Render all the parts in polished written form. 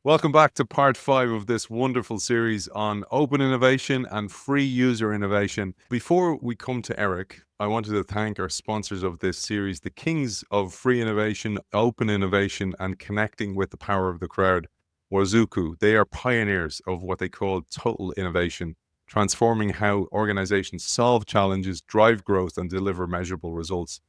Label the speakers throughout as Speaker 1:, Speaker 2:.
Speaker 1: Welcome back to part 5 of this wonderful series on open innovation and free user innovation. Before we come to Eric, I wanted to thank our sponsors of this series, the kings of free innovation, open innovation, and connecting with the power of the crowd. Wazuku, they are pioneers of what they call total innovation, transforming how organizations solve challenges, drive growth, and deliver measurable results.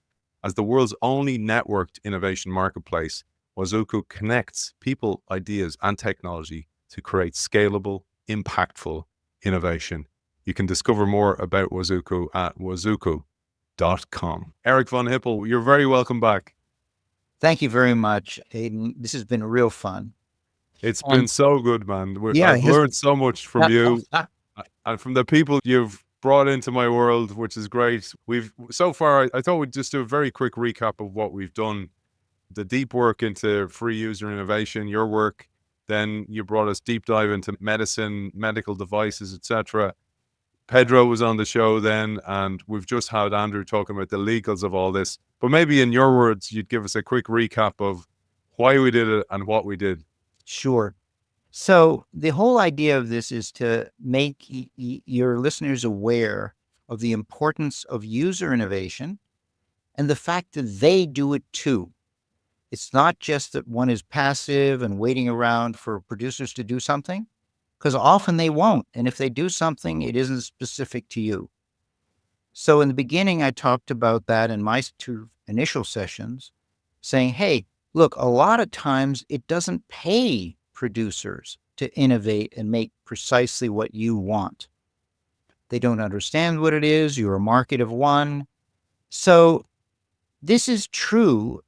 Speaker 1: As the world's only networked innovation marketplace, Wazuku connects people, ideas, and technology to create scalable, impactful innovation. You can discover more about Wazuku at wazuku.com. Eric von Hippel, you're very welcome back.
Speaker 2: Thank you very much, Aiden. This has been real fun.
Speaker 1: It's been so good, man.
Speaker 2: Yeah,
Speaker 1: I've learned so much from you and from the people you've brought into my world, which is great. We've so far, I thought we'd just do a very quick recap of what we've done. The deep work into free user innovation, your work, then you brought us deep dive into medicine, medical devices, etc. Pedro was on the show then, and we've just had Andrew talking about the legals of all this. But maybe in your words, you'd give us a quick recap of why we did it and what we did.
Speaker 2: Sure. So the whole idea of this is to make your listeners aware of the importance of user innovation and the fact that they do it too. It's not just that one is passive and waiting around for producers to do something, because often they won't. And if they do something, it isn't specific to you. So in the beginning, I talked about that in my 2 initial sessions, saying, hey, look, a lot of times it doesn't pay producers to innovate and make precisely what you want. They don't understand what it is. You're a market of one. So this is true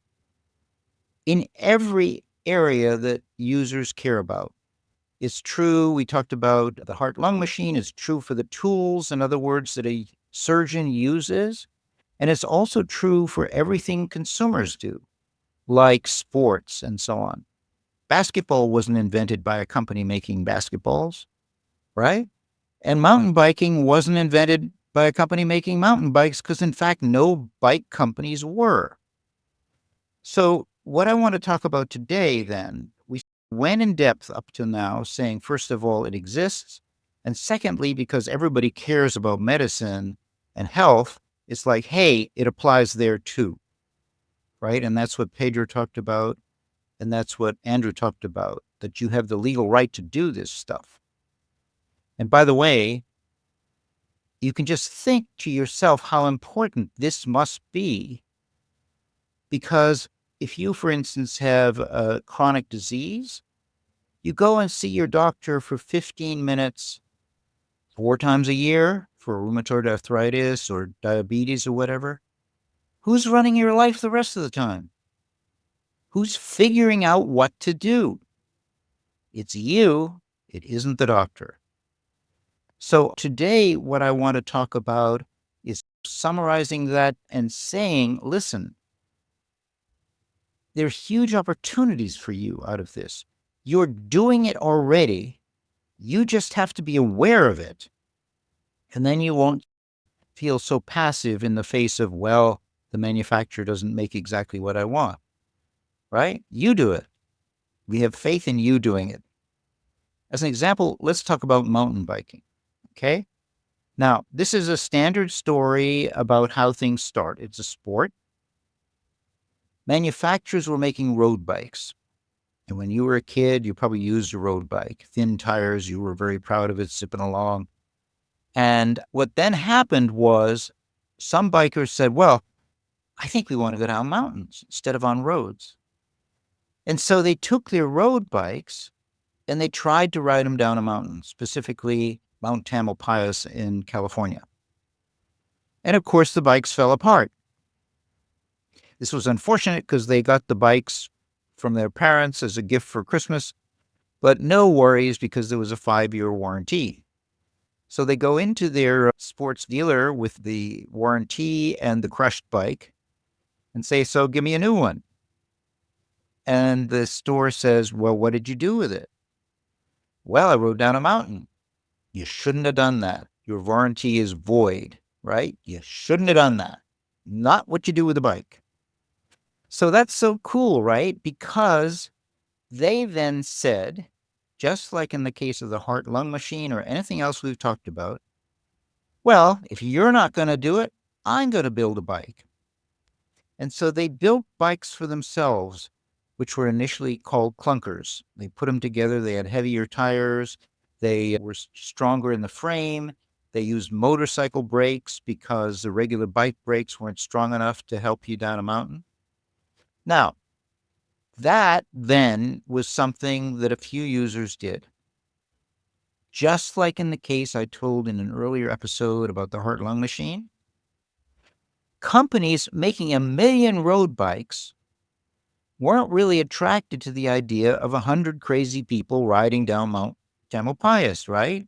Speaker 2: in every area that users care about. It's true. We talked about the heart-lung machine. It's true for the tools, in other words, that a surgeon uses. And it's also true for everything consumers do, like sports and so on. Basketball wasn't invented by a company making basketballs, right? And mountain biking wasn't invented by a company making mountain bikes because, in fact, no bike companies were. So what I want to talk about today, then, we went in depth up to now saying, first of all, it exists. And secondly, because everybody cares about medicine and health, it's like, hey, it applies there too, right? And that's what Pedro talked about. And that's what Andrew talked about, that you have the legal right to do this stuff. And by the way, you can just think to yourself how important this must be, because if you, for instance, have a chronic disease, you go and see your doctor for 15 minutes 4 times a year for rheumatoid arthritis or diabetes or whatever. Who's running your life the rest of the time? Who's figuring out what to do? It's you. It isn't the doctor. So today, what I want to talk about is summarizing that and saying, listen, there's huge opportunities for you out of this. You're doing it already. You just have to be aware of it. And then you won't feel so passive in the face of, well, the manufacturer doesn't make exactly what I want, right? You do it. We have faith in you doing it. As an example, let's talk about mountain biking, okay? Now, this is a standard story about how things start. It's a sport. Manufacturers were making road bikes. And when you were a kid, you probably used a road bike. Thin tires, you were very proud of it, zipping along. And what then happened was some bikers said, well, I think we want to go down mountains instead of on roads. And so they took their road bikes and they tried to ride them down a mountain, specifically Mount Tamalpais in California. And of course, the bikes fell apart. This was unfortunate because they got the bikes from their parents as a gift for Christmas, but no worries because there was a 5-year warranty. So they go into their sports dealer with the warranty and the crushed bike and say, so give me a new one. And the store says, well, what did you do with it? Well, I rode down a mountain. You shouldn't have done that. Your warranty is void, right? You shouldn't have done that. Not what you do with the bike. So that's so cool, right? Because they then said, just like in the case of the heart-lung machine or anything else we've talked about, well, if you're not going to do it, I'm going to build a bike. And so they built bikes for themselves, which were initially called clunkers. They put them together. They had heavier tires. They were stronger in the frame. They used motorcycle brakes because the regular bike brakes weren't strong enough to help you down a mountain. Now, that then was something that a few users did. Just like in the case I told in an earlier episode about the heart-lung machine, companies making 1 million road bikes weren't really attracted to the idea of 100 crazy people riding down Mount Tamalpais, right?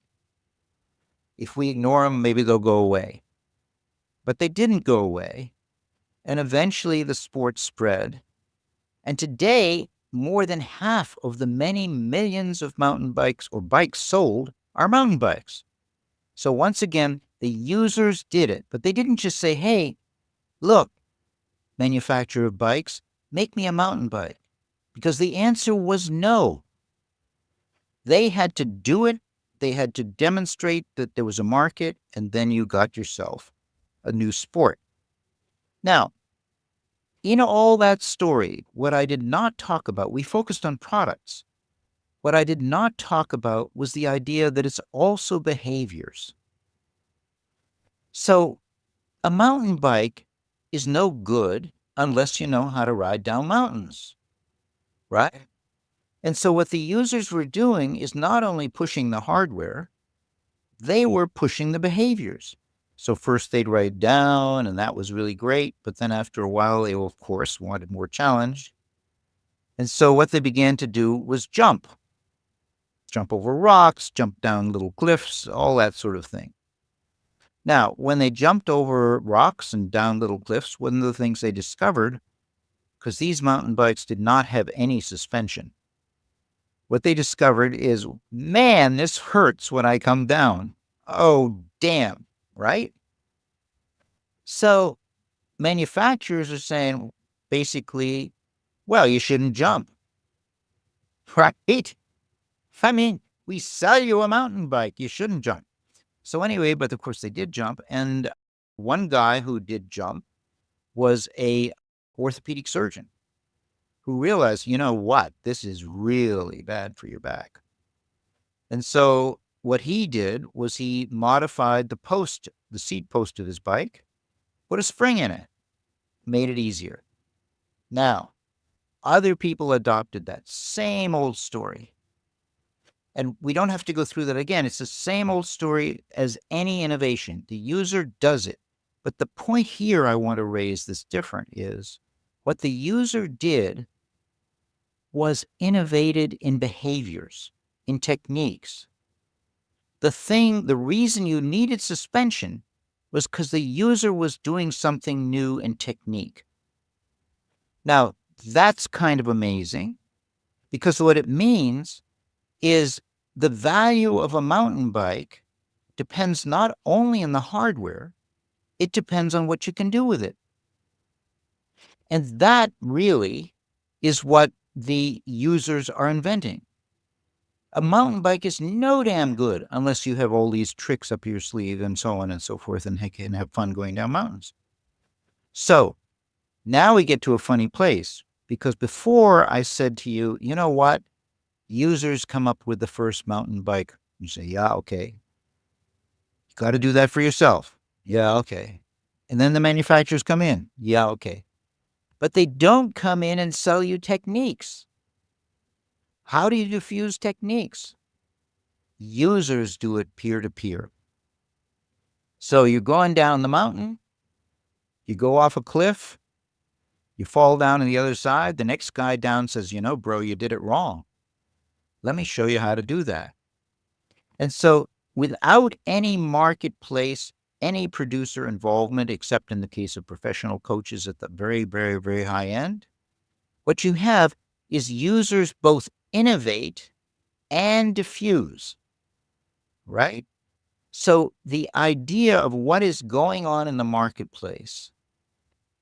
Speaker 2: If we ignore them, maybe they'll go away. But they didn't go away, and eventually the sport spread. And today, more than half of the many millions of mountain bikes or bikes sold are mountain bikes. So once again, the users did it, but they didn't just say, hey, look, manufacturer of bikes, make me a mountain bike. Because the answer was no. They had to do it. They had to demonstrate that there was a market, and then you got yourself a new sport. Now, in all that story, what I did not talk about, we focused on products. What I did not talk about was the idea that it's also behaviors. So a mountain bike is no good unless you know how to ride down mountains, right? And so what the users were doing is not only pushing the hardware, they were pushing the behaviors. So first they'd write down, and that was really great. But then after a while, they, of course, wanted more challenge. And so what they began to do was jump over rocks, jump down little cliffs, all that sort of thing. Now, when they jumped over rocks and down little cliffs, one of the things they discovered, because these mountain bikes did not have any suspension, what they discovered is, man, this hurts when I come down. Oh, damn, right? So manufacturers are saying, basically, well, you shouldn't jump, right? I mean, we sell you a mountain bike, you shouldn't jump. So anyway, but of course they did jump. And one guy who did jump was a orthopedic surgeon who realized, you know what, this is really bad for your back. And so what he did was he modified the seat post of his bike, put a spring in it, made it easier. Now, other people adopted that same old story. And we don't have to go through that again. It's the same old story as any innovation. The user does it. But the point here I want to raise that's different is what the user did was innovated in behaviors, in techniques. The reason you needed suspension was because the user was doing something new in technique. Now, that's kind of amazing because what it means is the value of a mountain bike depends not only on the hardware, it depends on what you can do with it. And that really is what the users are inventing. A mountain bike is no damn good unless you have all these tricks up your sleeve and so on and so forth and can have fun going down mountains. So now we get to a funny place because before I said to you, you know what? Users come up with the first mountain bike. You say, yeah, okay. You got to do that for yourself. Yeah, okay. And then the manufacturers come in. Yeah, okay. But they don't come in and sell you techniques. How do you diffuse techniques? Users do it peer-to-peer. So you're going down the mountain, you go off a cliff, you fall down on the other side, the next guy down says, you know, bro, you did it wrong. Let me show you how to do that. And so without any marketplace, any producer involvement, except in the case of professional coaches at the very, very, very high end, what you have is users both innovate and diffuse, right? So the idea of what is going on in the marketplace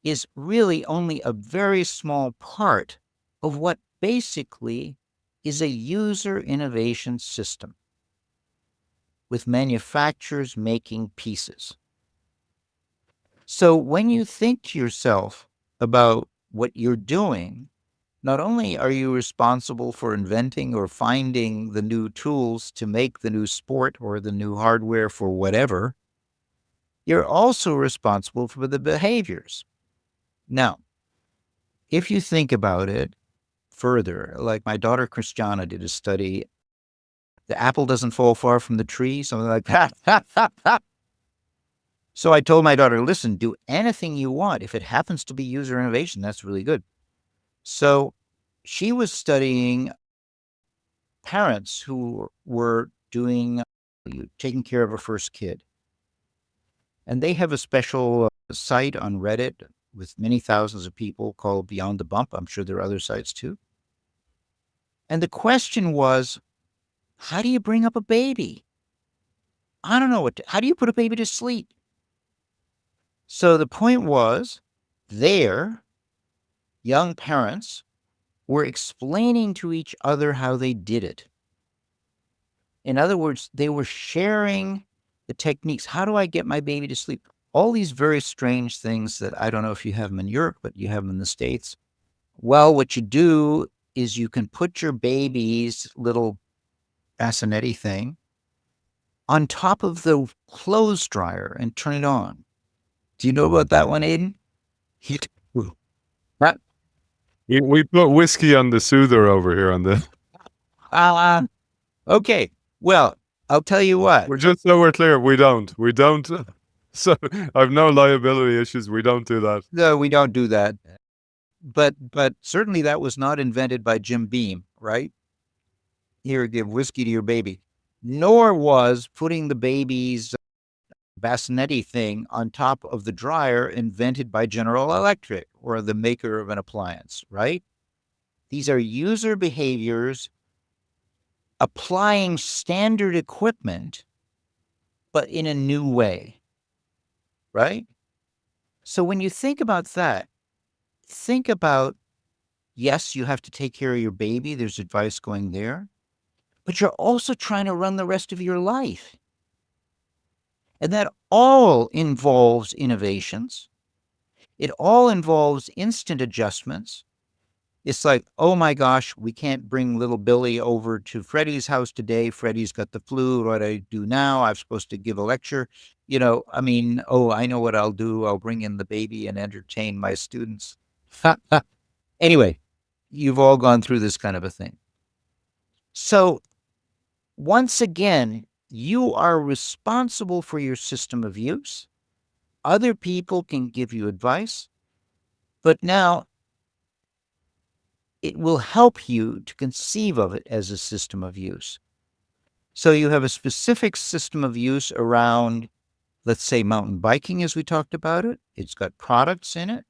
Speaker 2: is really only a very small part of what basically is a user innovation system with manufacturers making pieces. So when you think to yourself about what you're doing, not only are you responsible for inventing or finding the new tools to make the new sport or the new hardware for whatever, you're also responsible for the behaviors. Now, if you think about it further, like my daughter Christiana did a study, the apple doesn't fall far from the tree, something like that. So I told my daughter, listen, do anything you want. If it happens to be user innovation, that's really good. So she was studying parents who were taking care of a first kid. And they have a special site on Reddit with many thousands of people called Beyond the Bump. I'm sure there are other sites too. And the question was, how do you bring up a baby? I don't know how do you put a baby to sleep? So the point was, their young parents were explaining to each other how they did it. In other words, they were sharing the techniques. How do I get my baby to sleep? All these very strange things that I don't know if you have them in Europe, but you have them in the States. Well, what you do is you can put your baby's little bassinetti thing on top of the clothes dryer and turn it on. Do you know about that one, Aiden?
Speaker 1: We put whiskey on the soother over here on the.
Speaker 2: Okay. Well, I'll tell you what.
Speaker 1: We're just so we're clear. We don't. So I've no liability issues. We don't do that.
Speaker 2: No, we don't do that. But certainly that was not invented by Jim Beam, right? Here, give whiskey to your baby. Nor was putting the baby's bassinetti thing on top of the dryer invented by General Electric or the maker of an appliance, right? These are user behaviors applying standard equipment, but in a new way, right? So when you think about that, think about, yes, you have to take care of your baby. There's advice going there, but you're also trying to run the rest of your life. And that all involves innovations. It all involves instant adjustments. It's like, oh my gosh, we can't bring little Billy over to Freddie's house today. Freddie's got the flu. What do I do now? I'm supposed to give a lecture. I know what I'll do. I'll bring in the baby and entertain my students. Anyway, you've all gone through this kind of a thing. So once again, you are responsible for your system of use. Other people can give you advice, but now it will help you to conceive of it as a system of use. So you have a specific system of use around, let's say, mountain biking, as we talked about it. It's got products in it,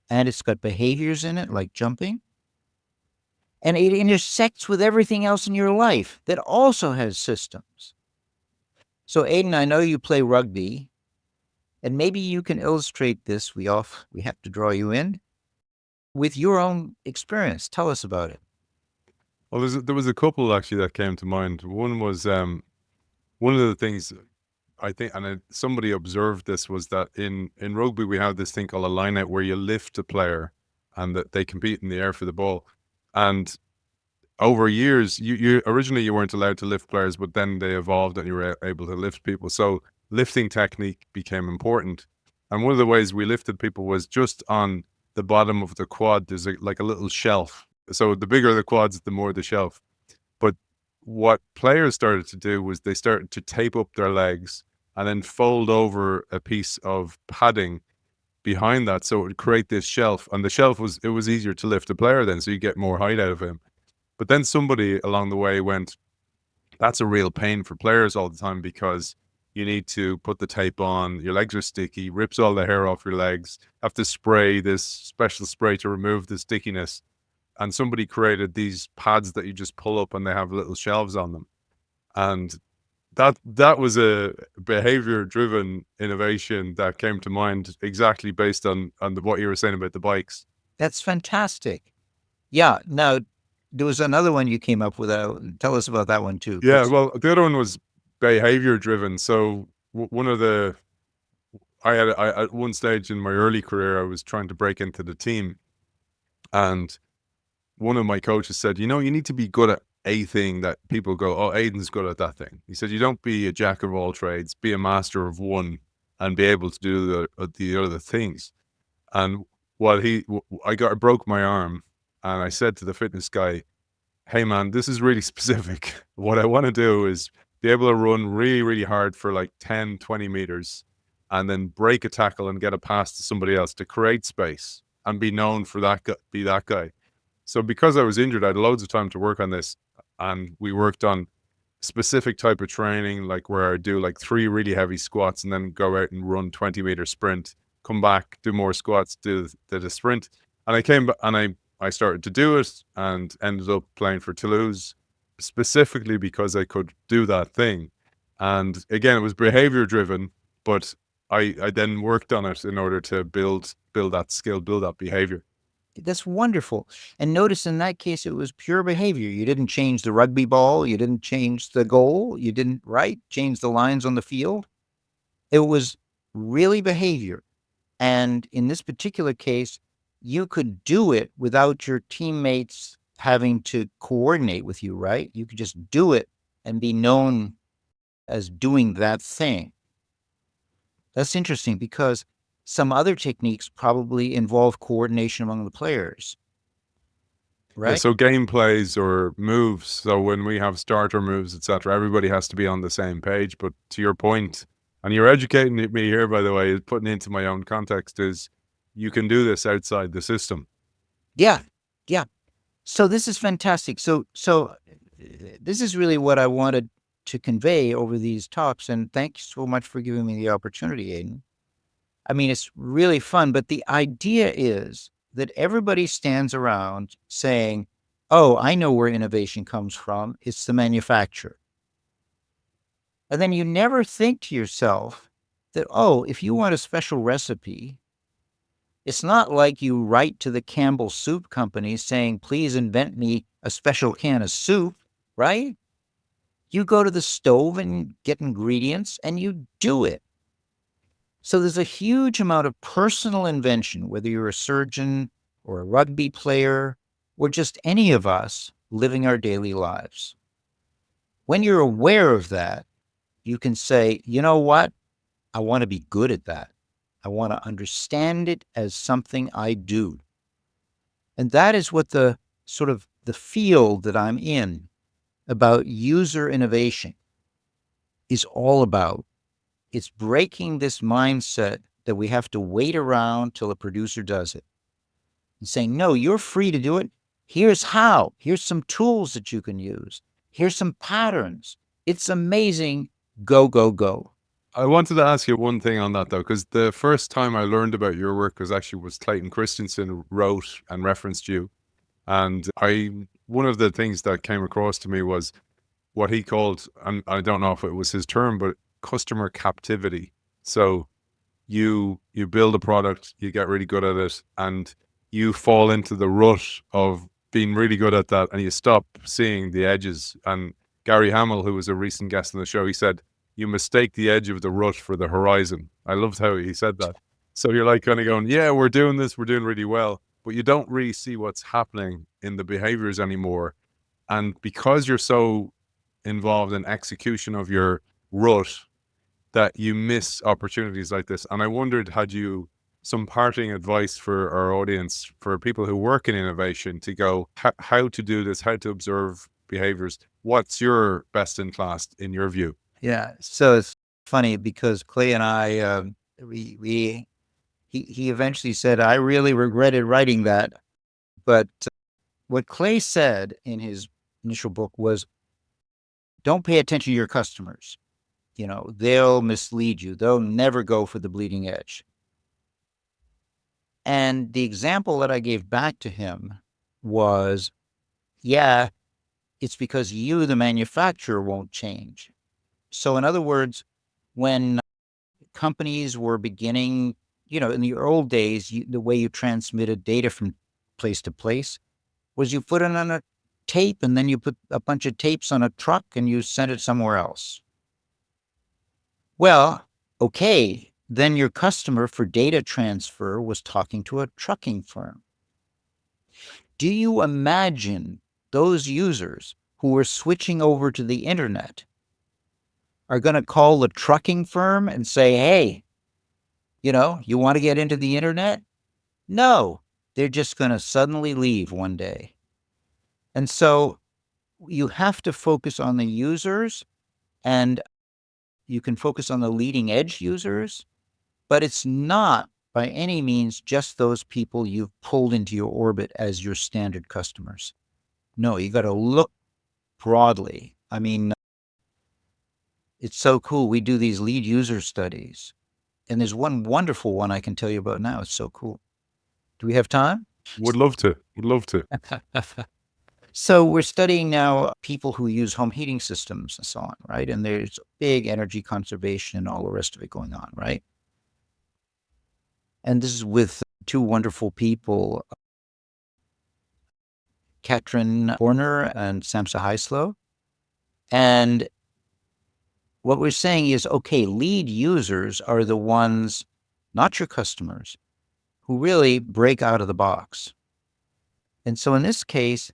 Speaker 2: and it's got behaviors in it, like jumping. And it intersects with everything else in your life that also has systems. So, Aiden, I know you play rugby, and maybe you can illustrate this. We have to draw you in with your own experience. Tell us about it.
Speaker 1: Well, there was a couple actually that came to mind. One was one of the things I think, and somebody observed this, was that in rugby we have this thing called a line-out where you lift a player and that they compete in the air for the ball. And over years, you originally you weren't allowed to lift players, but then they evolved and you were able to lift people. So lifting technique became important. And one of the ways we lifted people was just on the bottom of the quad. There's like a little shelf. So the bigger the quads, the more the shelf. But what players started to do was they started to tape up their legs and then fold over a piece of padding behind that, so it would create this shelf. And the shelf was easier to lift a player then, so you get more height out of him. But then somebody along the way went, that's a real pain for players all the time because you need to put the tape on, your legs are sticky, rips all the hair off your legs, have to spray this special spray to remove the stickiness. And somebody created these pads that you just pull up and they have little shelves on them. And that was a behavior-driven innovation that came to mind exactly based on what you were saying about the bikes.
Speaker 2: That's fantastic. Yeah. Now, there was another one you came up with. Tell us about that one too.
Speaker 1: Yeah, well, the other one was behavior driven. So one of the I at one stage in my early career, I was trying to break into the team, and one of my coaches said, you know, you need to be good at a thing that people go, oh, Aiden's good at that thing. He said, you don't be a jack of all trades, be a master of one, and be able to do the other things. And while I broke my arm, and I said to the fitness guy, hey man, this is really specific. What I want to do is be able to run really, really hard for like 10, 20 meters and then break a tackle and get a pass to somebody else to create space and be known for that, be that guy. So because I was injured, I had loads of time to work on this, and we worked on specific type of training, like where I do like 3 really heavy squats and then go out and run 20-meter sprint, come back, do more squats, do the sprint. And I came back and I started to do it and ended up playing for Toulouse specifically because I could do that thing. And again, it was behavior driven, but I then worked on it in order to build that skill, build that behavior.
Speaker 2: That's wonderful. And notice in that case, it was pure behavior. You didn't change the rugby ball. You didn't change the goal. You didn't, change the lines on the field. It was really behavior. And in this particular case, you could do it without your teammates having to coordinate with you, right? You could just do it and be known as doing that thing. That's interesting because some other techniques probably involve coordination among the players, right?
Speaker 1: Yeah, so game plays or moves. So when we have starter moves, etc., everybody has to be on the same page. But to your point, and you're educating me here, by the way, is putting into my own context, is you can do this outside the system.
Speaker 2: Yeah. So this is fantastic. So this is really what I wanted to convey over these talks. And thank you so much for giving me the opportunity, Aiden. I mean, it's really fun, but the idea is that everybody stands around saying, oh, I know where innovation comes from. It's the manufacturer. And then you never think to yourself that, oh, if you want a special recipe, it's not like you write to the Campbell Soup Company saying, please invent me a special can of soup, right? You go to the stove and get ingredients and you do it. So there's a huge amount of personal invention, whether you're a surgeon or a rugby player or just any of us living our daily lives. When you're aware of that, you can say, you know what? I want to be good at that. I want to understand it as something I do. And that is what the sort of the field that I'm in about user innovation is all about. It's breaking this mindset that we have to wait around till a producer does it and saying, no, you're free to do it. Here's how. Here's some tools that you can use. Here's some patterns. It's amazing. Go, go, go.
Speaker 1: I wanted to ask you one thing on that though, because the first time I learned about your work was Clayton Christensen wrote and referenced you. And one of the things that came across to me was what he called, and I don't know if it was his term, but customer captivity. So you build a product, you get really good at it, and you fall into the rut of being really good at that, and you stop seeing the edges. And Gary Hamill, who was a recent guest on the show, he said, you mistake the edge of the rut for the horizon. I loved how he said that. So you're like kind of going, yeah, we're doing this, we're doing really well, but you don't really see what's happening in the behaviors anymore. And because you're so involved in execution of your rut, that you miss opportunities like this. And I wondered, had you some parting advice for our audience, for people who work in innovation, to go how to do this, how to observe behaviors? What's your best in class in your view?
Speaker 2: Yeah. So it's funny because Clay and I, he eventually said, I really regretted writing that. But what Clay said in his initial book was, don't pay attention to your customers. You know, they'll mislead you. They'll never go for the bleeding edge. And the example that I gave back to him was, yeah, it's because you, the manufacturer, won't change. So in other words, when companies were beginning, in the old days, the way you transmitted data from place to place was you put it on a tape and then you put a bunch of tapes on a truck and you send it somewhere else. Well, okay, then your customer for data transfer was talking to a trucking firm. Do you imagine those users who were switching over to the internet are going to call the trucking firm and say, hey, you want to get into the internet? No, they're just going to suddenly leave one day. And so you have to focus on the users, and you can focus on the leading edge users, but it's not by any means just those people you've pulled into your orbit as your standard customers. No, you got to look broadly. I mean, it's so cool. We do these lead user studies, and there's one wonderful one I can tell you about now. It's so cool. Do we have time?
Speaker 1: Would love to. Would love to.
Speaker 2: So we're studying now people who use home heating systems and so on, right? And there's big energy conservation and all the rest of it going on, right? And this is with two wonderful people, Katrin Horner and Samsa Heislow. And what we're saying is, okay, lead users are the ones, not your customers, who really break out of the box. And so in this case,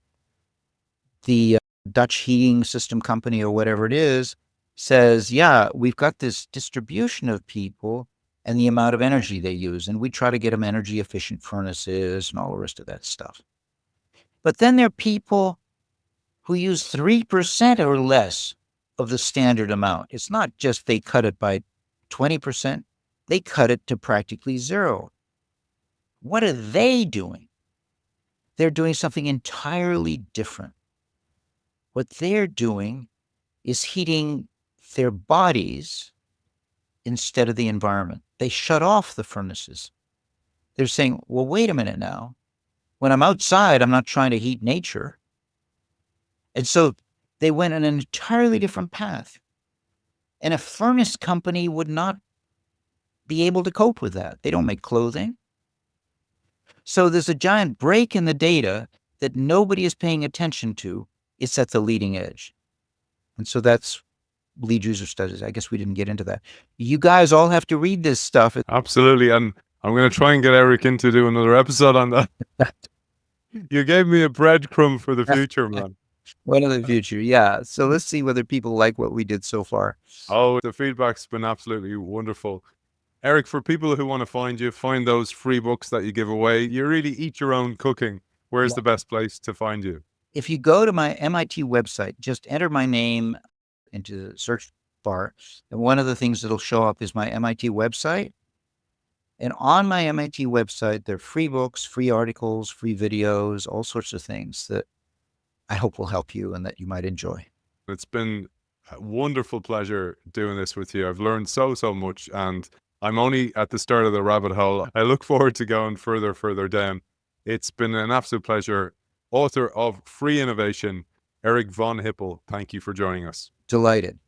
Speaker 2: the Dutch heating system company or whatever it is says, yeah, we've got this distribution of people and the amount of energy they use. And we try to get them energy efficient furnaces and all the rest of that stuff. But then there are people who use 3% or less of the standard amount. It's not just they cut it by 20%, they cut it to practically zero. What are they doing? They're doing something entirely different. What they're doing is heating their bodies instead of the environment. They shut off the furnaces. They're saying, well, wait a minute now. When I'm outside, I'm not trying to heat nature. And so they went on an entirely different path. And a furnace company would not be able to cope with that. They don't make clothing. So there's a giant break in the data that nobody is paying attention to. It's at the leading edge. And so that's lead user studies. I guess we didn't get into that. You guys all have to read this stuff.
Speaker 1: Absolutely. And I'm going to try and get Eric in to do another episode on that. You gave me a breadcrumb for the future, man.
Speaker 2: One of the future, yeah. So let's see whether people like what we did so far.
Speaker 1: Oh, the feedback's been absolutely wonderful. Eric, for people who want to find you, find those free books that you give away, you really eat your own cooking. Where's the best place to find you?
Speaker 2: If you go to my MIT website, just enter my name into the search bar. And one of the things that'll show up is my MIT website. And on my MIT website, there are free books, free articles, free videos, all sorts of things that I hope will help you and that you might enjoy.
Speaker 1: It's been a wonderful pleasure doing this with you. I've learned so much, and I'm only at the start of the rabbit hole. I look forward to going further down. It's been an absolute pleasure. Author of Free Innovation, Eric von Hippel, thank you for joining us.
Speaker 2: Delighted.